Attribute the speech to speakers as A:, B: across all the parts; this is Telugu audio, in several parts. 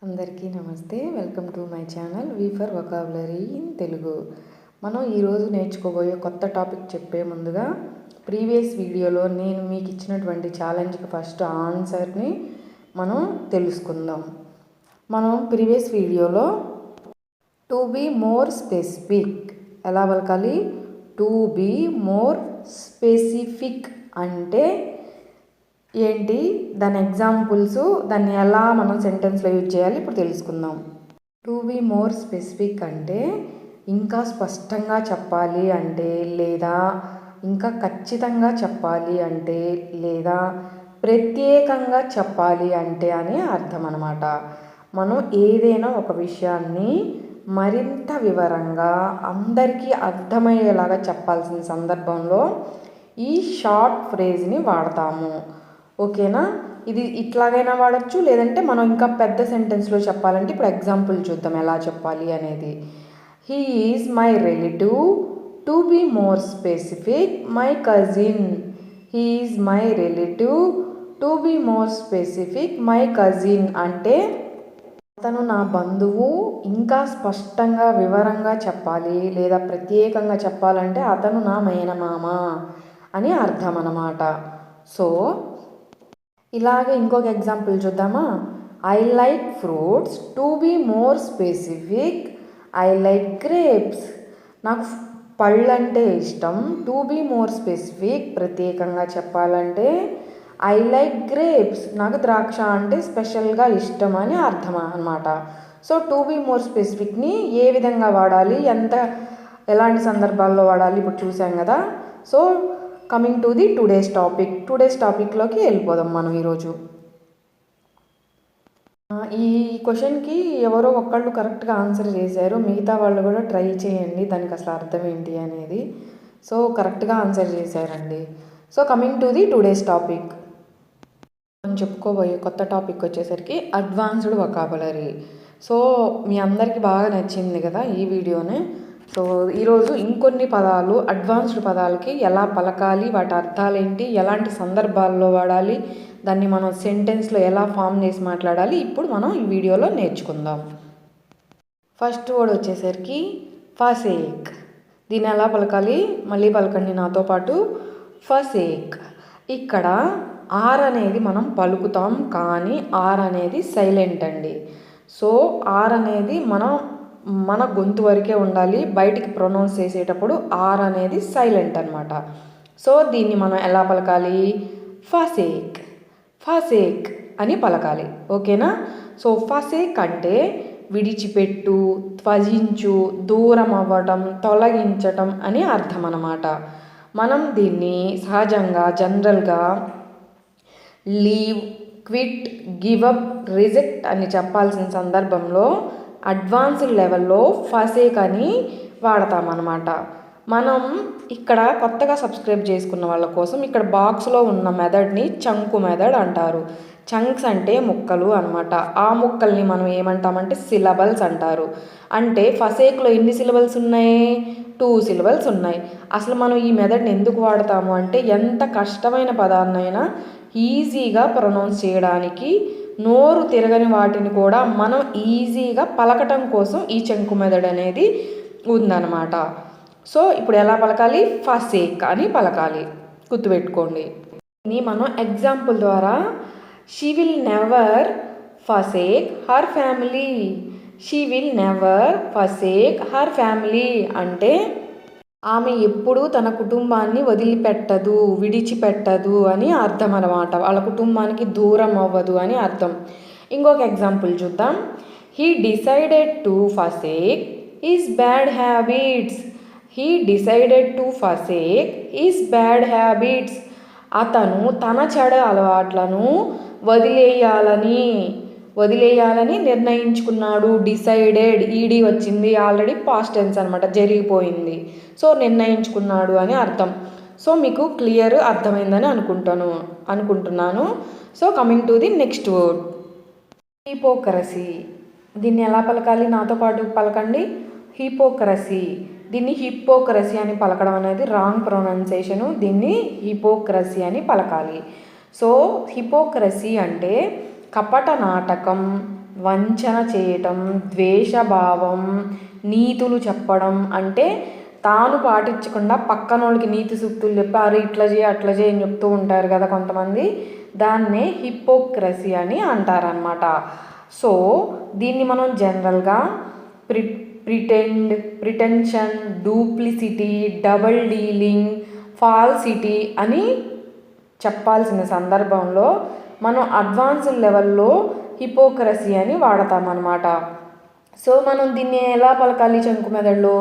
A: అందరికీ నమస్తే. Welcome to my channel V for vocabulary in Telugu. మనం ఈరోజు నేర్చుకోబోయే కొత్త టాపిక్ చెప్పే ముందుగా ప్రీవియస్ వీడియోలో నేను మీకు ఇచ్చినటువంటి ఛాలెంజ్కి ఫస్ట్ ఆన్సర్ని మనం తెలుసుకుందాం. మనం ప్రీవియస్ వీడియోలో టు బీ మోర్ స్పెసిఫిక్ ఎలా పలకాలి? టు బీ మోర్ స్పెసిఫిక్ అంటే ఏంటి, దాని ఎగ్జాంపుల్స్, దాన్ని ఎలా మనం సెంటెన్స్లో యూజ్ చేయాలి ఇప్పుడు తెలుసుకుందాం. టు బీ మోర్ స్పెసిఫిక్ అంటే ఇంకా స్పష్టంగా చెప్పాలి అంటే, లేదా ఇంకా ఖచ్చితంగా చెప్పాలి అంటే, లేదా ప్రత్యేకంగా చెప్పాలి అంటే అని అర్థం అన్నమాట. మనం ఏదైనా ఒక విషయాన్ని మరింత వివరంగా అందరికీ అర్థమయ్యేలాగా చెప్పాల్సిన సందర్భంలో ఈ షార్ట్ ఫ్రేజ్ని వాడతాము. ఓకేనా? ఇది ఇట్లాగైనా వాడచ్చు, లేదంటే మనం ఇంకా పెద్ద సెంటెన్స్లో చెప్పాలంటే ఇప్పుడు ఎగ్జాంపుల్ చూద్దాం ఎలా చెప్పాలి అనేది. He is my relative. To be more specific, my cousin. He is my relative. To be more specific, my cousin అంటే అతను నా బంధువు. ఇంకా స్పష్టంగా వివరంగా చెప్పాలి లేదా ప్రత్యేకంగా చెప్పాలంటే అతను నా మేనమామ అని అర్థం అన్నమాట. సో ఇలాగే ఇంకొక ఎగ్జాంపుల్ చూద్దామా? I like fruits. To be more specific, I like grapes. నాకు పళ్ళు అంటే ఇష్టం. టు బీ మోర్ స్పెసిఫిక్, ప్రత్యేకంగా చెప్పాలంటే ఐ లైక్ గ్రేప్స్, నాకు ద్రాక్ష అంటే స్పెషల్గా ఇష్టం అని అర్థం అన్నమాట. సో టు బీ మోర్ స్పెసిఫిక్ని ఏ విధంగా వాడాలి, ఎలాంటి సందర్భాల్లో వాడాలి ఇప్పుడు చూసాం కదా. So coming to the today's టాపిక్లోకి వెళ్ళిపోదాం మనం ఈరోజు. ఈ క్వశ్చన్కి ఎవరో ఒక్కళ్ళు కరెక్ట్గా ఆన్సర్ చేశారు, మిగతా వాళ్ళు కూడా ట్రై చేయండి దానికి అసలు అర్థం ఏంటి అనేది. సో కరెక్ట్గా ఆన్సర్ చేశారండి. So coming to the today's topic, మనం చెప్పుకోబోయే కొత్త టాపిక్ వచ్చేసరికి అడ్వాన్స్డ్ వొకాబులరీ. సో మీ అందరికీ బాగా నచ్చింది కదా ఈ వీడియోనే. సో ఈరోజు ఇంకొన్ని పదాలు, అడ్వాన్స్డ్ పదాలకి ఎలా పలకాలి, వాటి అర్థాలు ఏంటి, ఎలాంటి సందర్భాల్లో వాడాలి, దాన్ని మనం సెంటెన్స్లో ఎలా ఫామ్ చేసి మాట్లాడాలి ఇప్పుడు మనం ఈ వీడియోలో నేర్చుకుందాం. ఫస్ట్ వర్డ్ వచ్చేసరికి ఫసేక్. దీన్ని ఎలా పలకాలి మళ్ళీ పలకండి నాతో పాటు. ఫసేక్. ఇక్కడ ఆర్ అనేది మనం పలుకుతాం కానీ ఆర్ అనేది సైలెంట్ అండి. సో ఆర్ అనేది మన గొంతు వరకే ఉండాలి, బయటికి ప్రొనౌన్స్ చేసేటప్పుడు ఆర్ అనేది సైలెంట్ అనమాట. సో దీన్ని మనం ఎలా పలకాలి? ఫసేక్, ఫసేక్ అని పలకాలి. ఓకేనా? సో ఫసేక్ అంటే విడిచిపెట్టు, త్వజించు, దూరం అవ్వటం, తొలగించటం అని అర్థం అన్నమాట. మనం దీన్ని సహజంగా జనరల్గా leave, quit, give up, reject అని చెప్పాల్సిన సందర్భంలో అడ్వాన్స్డ్ లెవెల్లో ఫసేక్ అని వాడతామన్నమాట. మనం ఇక్కడ కొత్తగా సబ్స్క్రైబ్ చేసుకున్న వాళ్ళ కోసం ఇక్కడ బాక్స్లో ఉన్న మెథడ్ని చంకు మెథడ్ అంటారు. చంక్స్ అంటే ముక్కలు అనమాట. ఆ ముక్కల్ని మనం ఏమంటామంటే సిలబల్స్ అంటారు. అంటే ఫసేక్లో ఎన్ని సిలబల్స్ ఉన్నాయి? 2 సిలబల్స్ ఉన్నాయి. అసలు మనం ఈ మెథడ్ని ఎందుకు వాడతాము అంటే ఎంత కష్టమైన పదాన్నైనా ఈజీగా ప్రొనౌన్స్ చేయడానికి, నోరు తిరగని వాటిని కూడా మనం ఈజీగా పలకటం కోసం ఈ చంకు మెథడ్ అనేది ఉందన్నమాట. సో ఇప్పుడు ఎలా పలకాలి? ఫసేక్ అని పలకాలి, గుర్తుపెట్టుకోండి. ఇది మనం ఎగ్జాంపుల్ ద్వారా she will never forsake her family. She will never forsake her family అంటే ఆమె ఎప్పుడూ తన కుటుంబాన్ని వదిలిపెట్టదు, విడిచిపెట్టదు అని అర్థం అన్నమాట. వాళ్ళ కుటుంబానికి దూరం అవ్వదు అని అర్థం. ఇంకొక ఎగ్జాంపుల్ చూద్దాం. He decided to forsake his bad habits. He decided to forsake his bad habits. అతను తన చెడు అలవాట్లను వదిలేయాలని నిర్ణయించుకున్నాడు. డిసైడెడ్, ఈడీ వచ్చింది, ఆల్రెడీ పాస్ట్ టెన్స్ అనమాట, జరిగిపోయింది. సో నిర్ణయించుకున్నాడు అని అర్థం. సో మీకు క్లియర్ అర్థమైందని అనుకుంటున్నాను. So coming to the next word, hypocrisy. దీన్ని ఎలా పలకాలి? నాతో పాటు పలకండి. హిపోక్రసీ. దీన్ని హిపోక్రసీ అని పలకడం అనేది రాంగ్ ప్రొనౌన్సియేషను. దీన్ని హిపోక్రసీ అని పలకాలి. సో హిపోక్రసీ అంటే కపట నాటకం, వంచన చేయటం, ద్వేషభావం, నీతులు చెప్పడం, అంటే తాను పాటించకుండా పక్కనోళ్ళకి నీతి సూక్తులు చెప్పారు ఇట్లా చేయి అట్లా చేయి అని చెప్తూ ఉంటారు కదా కొంతమంది, దాన్నే హిపోక్రసీ అని అంటారనమాట. సో దీన్ని మనం జనరల్గా pretension, duplicity, double dealing, falsity అని చెప్పాల్సిన సందర్భంలో మనం అడ్వాన్స్డ్ లెవెల్లో హిపోక్రసీ అని వాడతామన్నమాట. సో మనం దీన్ని ఎలా పలకాలి చంకు మెదడులో?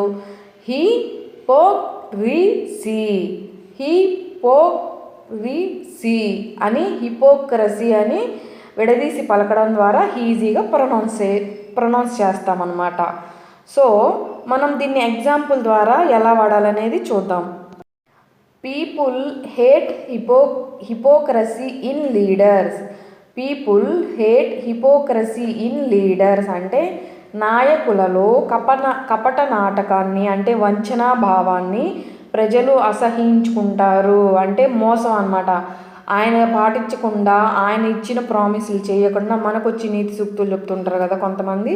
A: హిపోక్రసీ, హిపోక్రసీ అని, హిపోక్రసీ అని విడదీసి పలకడం ద్వారా ఈజీగా ప్రొనౌన్స్ చేస్తామన్నమాట. సో మనం దీన్ని ఎగ్జాంపుల్ ద్వారా ఎలా వాడాలనేది చూద్దాం. People hate hypocrisy in leaders. People hate hypocrisy in leaders అంటే నాయకులలో కపట నాటకాన్ని అంటే వంచనా భావాన్ని ప్రజలు అసహించుకుంటారు. అంటే మోసం అన్నమాట. ఆయన పాటించకుండా, ఆయన ఇచ్చిన ప్రామిసులు చేయకుండా మనకొచ్చి నీతి సూక్తులు చెప్తుంటారు కదా కొంతమంది,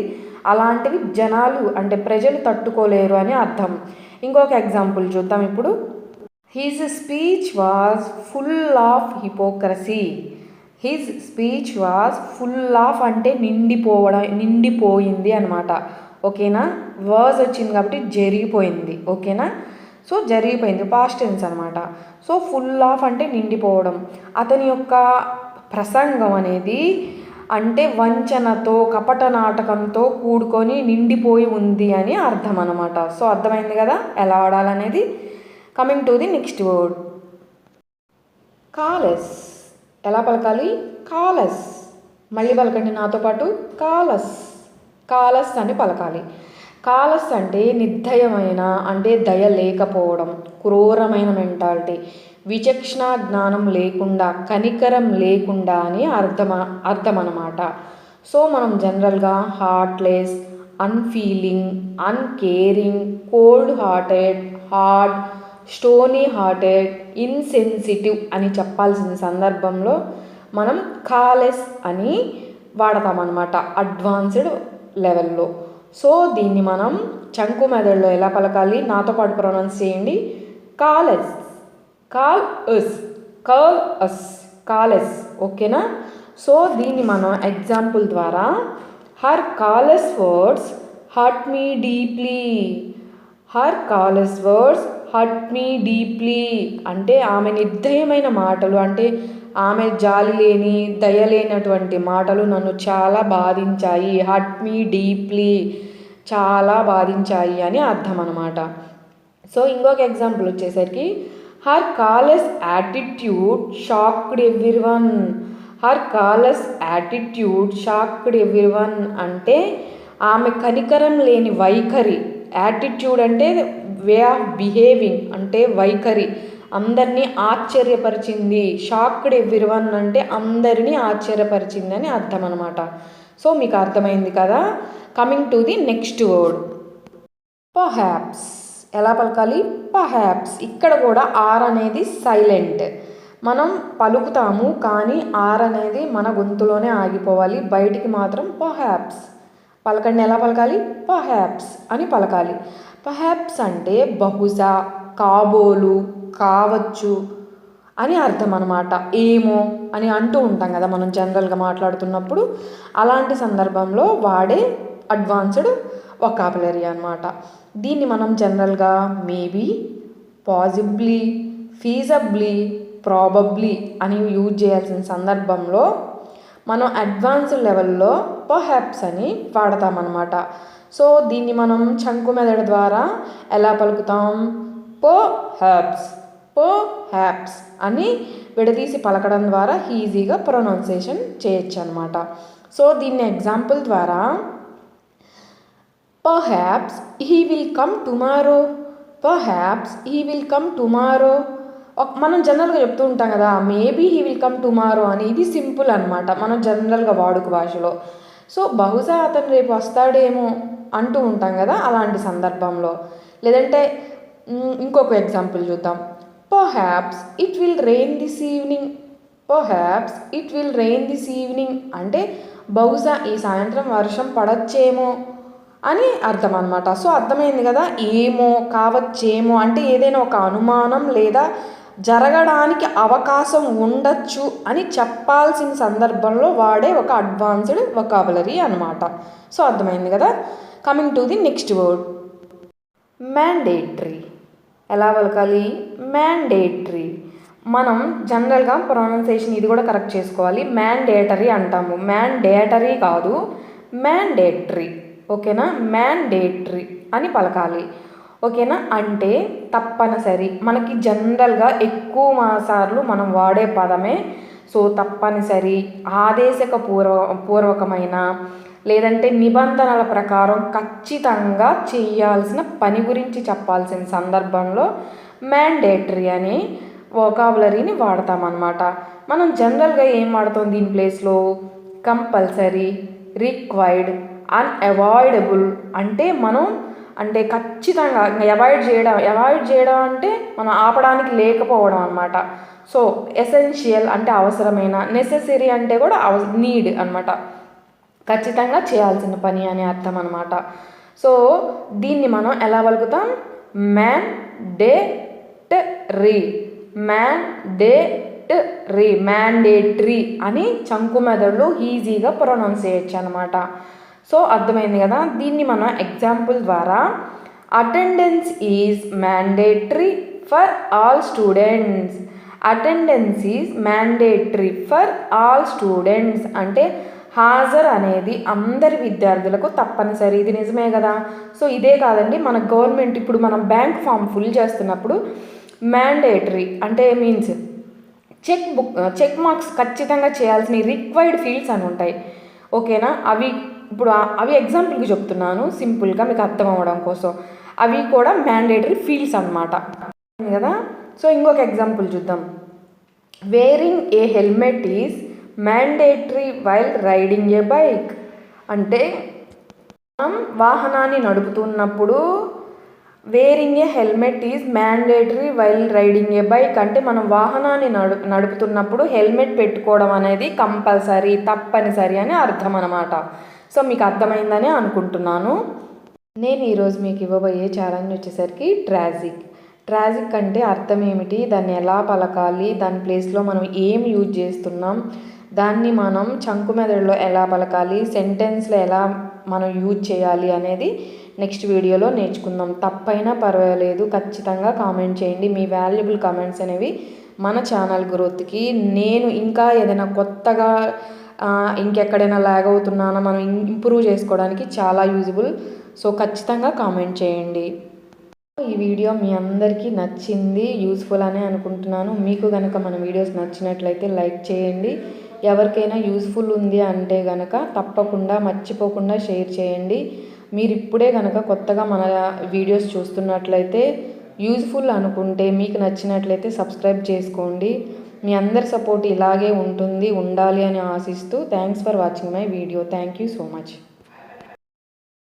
A: అలాంటివి జనాలు అంటే ప్రజలు తట్టుకోలేరు అని అర్థం. ఇంకొక ఎగ్జాంపుల్ చూద్దాం ఇప్పుడు. His speech was full of hypocrisy. His speech was full of అంటే నిండిపోయింది అనమాట. ఓకేనా? వాజ్ వచ్చింది కాబట్టి జరిగిపోయింది. ఓకేనా? సో జరిగిపోయింది, పాస్ట్ టెన్స్ అనమాట. సో ఫుల్ ఆఫ్ అంటే నిండిపోవడం. అతని యొక్క ప్రసంగం అనేది అంటే వంచనతో, కపట నాటకంతో కూడుకొని నిండిపోయి ఉంది అని అర్థం అనమాట. సో అర్థమైంది కదా ఎలా వాడాలనేది. Coming to the next word, callous. ఎలా పలకాలి? కాలస్. మళ్ళీ పలకండి నాతో పాటు. కాలస్. కాలస్ అని పలకాలి. కాలస్ అంటే నిర్దయమైన, అంటే దయ లేకపోవడం, క్రూరమైన మెంటాలిటీ, విచక్షణ జ్ఞానం లేకుండా, కనికరం లేకుండా అని అర్థం అన్నమాట. సో మనం జనరల్గా heartless, unfeeling, uncaring, cold hearted, hard, stony hearted, insensitive అని చెప్పాల్సిన సందర్భంలో మనం కాలెస్ అని వాడతామన్నమాట అడ్వాన్స్డ్ లెవెల్లో. సో దీన్ని మనం చంకు మెదడులో ఎలా పలకాలి? నాతో పాటు ప్రొనౌన్స్ చేయండి. కాలెస్, కాలస్, కాలెస్. ఓకేనా? సో దీన్ని మనం ఎగ్జాంపుల్ ద్వారా, her callus words hurt me deeply. Her callus words hurt me deeply అంటే ఆమె నిర్దయమైన మాటలు, అంటే ఆమె జాలి లేని, దయలేనటువంటి మాటలు నన్ను చాలా బాధించాయి. హర్ట్ మీ డీప్లీ, చాలా బాధించాయి అని అర్థం అనమాట. సో ఇంకొక ఎగ్జాంపుల్ వచ్చేసరికి, her callus attitude shocked everyone. Her callus attitude shocked everyone అంటే ఆమె కనికరం లేని వైఖరి. యాటిట్యూడ్ అంటే వే ఆఫ్ బిహేవింగ్, అంటే వైఖరి అందరినీ ఆశ్చర్యపరిచింది. షాక్డ్ ఎవ్రీవన్ అంటే అందరినీ ఆశ్చర్యపరిచింది అని అర్థం అనమాట. సో మీకు అర్థమైంది కదా. Coming to the next word, perhaps. ఎలా పలకాలి? పర్హాప్స్. ఇక్కడ కూడా ఆర్ అనేది సైలెంట్. మనం పలుకుతాము కానీ ఆర్ అనేది మన గొంతులోనే ఆగిపోవాలి, బయటికి మాత్రం పర్హాప్స్ పలకండి. ఎలా పలకాలి? పర్హాప్స్ అని పలకాలి. పర్హాప్స్ అంటే బహుశా, కాబోలు, కావచ్చు అని అర్థం అనమాట. ఏమో అని అంటూ ఉంటాం కదా మనం జనరల్గా మాట్లాడుతున్నప్పుడు, అలాంటి సందర్భంలో వాడే అడ్వాన్స్డ్ వొకాబులరీ అనమాట. దీన్ని మనం జనరల్గా మేబీ, పాసిబ్లీ, ఫీజబ్లీ, ప్రాబబ్లీ అని యూజ్ చేయాల్సిన సందర్భంలో మనం అడ్వాన్స్డ్ లెవెల్లో పర్హాప్స్ అని వాడతామన్నమాట. సో దీన్ని మనం చంకు మెదడు ద్వారా ఎలా పలుకుతాం? పర్హాప్స్, పర్హాప్స్ అని విడదీసి పలకడం ద్వారా ఈజీగా ప్రొనౌన్సియేషన్ చేయొచ్చు అనమాట. సో దీన్ని ఎగ్జాంపుల్ ద్వారా, perhaps he will come tomorrow. Perhaps he will come tomorrow. మనం జనరల్గా చెప్తూ ఉంటాం కదా maybe he will come tomorrow అని. ఇది సింపుల్ అనమాట మనం జనరల్గా వాడుక భాషలో. సో బహుశా అతను రేపు వస్తాడేమో అంటూ ఉంటాం కదా అలాంటి సందర్భంలో. లేదంటే ఇంకొక ఎగ్జాంపుల్ చూద్దాం. Perhaps it will rain this evening. Perhaps it will rain this evening అంటే బహుశా ఈ సాయంత్రం వర్షం పడచ్చేమో అని అర్థం అనమాట. సో అర్థమైంది కదా, ఏమో, కావచ్చేమో అంటే ఏదైనా ఒక అనుమానం లేదా జరగడానికి అవకాశం ఉండొచ్చు అని చెప్పాల్సిన సందర్భంలో వాడే ఒక అడ్వాన్స్డ్ వొకాబులరీ అనమాట. సో అర్థమైంది కదా. Coming to the next word, mandatory. ఎలా పలకాలి? మ్యాండేటరీ. మనం జనరల్గా ప్రొనౌన్సియేషన్ ఇది కూడా కరెక్ట్ చేసుకోవాలి. మ్యాండేటరీ అంటాము, మ్యాండేటరీ కాదు, మ్యాండేటరీ. ఓకేనా? మ్యాండేటరీ అని పలకాలి. ఓకేనా? అంటే తప్పనిసరి. మనకి జనరల్గా ఎక్కువ సార్లు మనం వాడే పదమే. సో తప్పనిసరి, ఆదేశక పూర్వకమైన లేదంటే నిబంధనల ప్రకారం ఖచ్చితంగా చేయాల్సిన పని గురించి చెప్పాల్సిన సందర్భంలో మ్యాండేటరీ అనే వొకాబులరీని వాడతామన్నమాట. మనం జనరల్గా ఏం వాడతాం దీని ప్లేస్లో? Compulsory, required, unavoidable. అంటే మనం అంటే ఖచ్చితంగా అవాయిడ్ చేయడం అంటే మనం ఆపడానికి లేకపోవడం అనమాట. సో ఎసెన్షియల్ అంటే అవసరమైన, నెసెసరీ అంటే కూడా నీడ్ అనమాట, ఖచ్చితంగా చేయాల్సిన పని అనే అర్థం అనమాట. సో దీన్ని మనం ఎలా పలుకుతాం? మ్యాండేటరీ, మ్యాండేటరీ, మ్యాండేటరీ అని చంకు మెదడులో ఈజీగా ప్రొనౌన్స్ చేయొచ్చు అనమాట. సో అర్థమైంది కదా. దీన్ని మనం ఎగ్జాంపుల్ ద్వారా, attendance is mandatory for all students. Attendance is mandatory for all students అంటే హాజరు అనేది అందరి విద్యార్థులకు తప్పనిసరి. ఇది నిజమే కదా. సో ఇదే కాదండి, మన గవర్నమెంట్ ఇప్పుడు మనం బ్యాంక్ ఫామ్ ఫిల్ చేస్తున్నప్పుడు మ్యాండేటరీ అంటే మీన్స్ చెక్ మార్క్స్ ఖచ్చితంగా చేయాల్సిన రిక్వైర్డ్ ఫీల్డ్స్ అని ఉంటాయి. ఓకేనా? అవి ఎగ్జాంపుల్కి చెప్తున్నాను సింపుల్గా మీకు అర్థం అవ్వడం కోసం. అవి కూడా మ్యాండేటరీ ఫీల్డ్స్ అన్నమాట కదా. సో ఇంకొక ఎగ్జాంపుల్ చూద్దాం. Wearing a helmet is mandatory while riding a bike. అంటే మనం వాహనాన్ని నడుపుతున్నప్పుడు wearing a helmet is mandatory while riding a bike అంటే మనం వాహనాన్ని నడుపుతున్నప్పుడు హెల్మెట్ పెట్టుకోవడం అనేది కంపల్సరీ, తప్పనిసరి అని అర్థం అన్నమాట. సో మీకు అర్థమైందని అనుకుంటున్నాను. నేను ఈరోజు మీకు ఇవ్వబోయే ఛాలెంజ్ వచ్చేసరికి ట్రాజిక్ అంటే అర్థం ఏమిటి, దాన్ని ఎలా పలకాలి, దాని ప్లేస్లో మనం ఏం యూజ్ చేస్తున్నాం, దాన్ని మనం చంకు మెదడులో ఎలా పలకాలి, సెంటెన్స్లో ఎలా మనం యూజ్ చేయాలి అనేది నెక్స్ట్ వీడియోలో నేర్చుకుందాం. తప్పైనా పర్వాలేదు, ఖచ్చితంగా కామెంట్ చేయండి. మీ వాల్యుబుల్ కామెంట్స్ అనేవి మన ఛానల్ గ్రోత్కి, నేను ఇంకా ఏదైనా కొత్తగా ఇంకెక్కడైనా లాగ్ అవుతున్నానో మనం ఇంప్రూవ్ చేసుకోవడానికి చాలా యూజబుల్. సో ఖచ్చితంగా కామెంట్ చేయండి. ఈ వీడియో మీ అందరికీ నచ్చింది, యూస్ఫుల్ అనే అనుకుంటున్నాను. మీకు కనుక మన వీడియోస్ నచ్చినట్లయితే లైక్ చేయండి. ఎవరికైనా యూస్ఫుల్ ఉంది అంటే కనుక తప్పకుండా మర్చిపోకుండా షేర్ చేయండి. మీరు ఇప్పుడే కనుక కొత్తగా మన వీడియోస్ చూస్తున్నట్లయితే, యూజ్ఫుల్ అనుకుంటే, మీకు నచ్చినట్లయితే సబ్స్క్రైబ్ చేసుకోండి. మీ అందరి సపోర్ట్ ఇలాగే ఉండాలి అని ఆశిస్తూ thanks for watching my video. Thank you so much.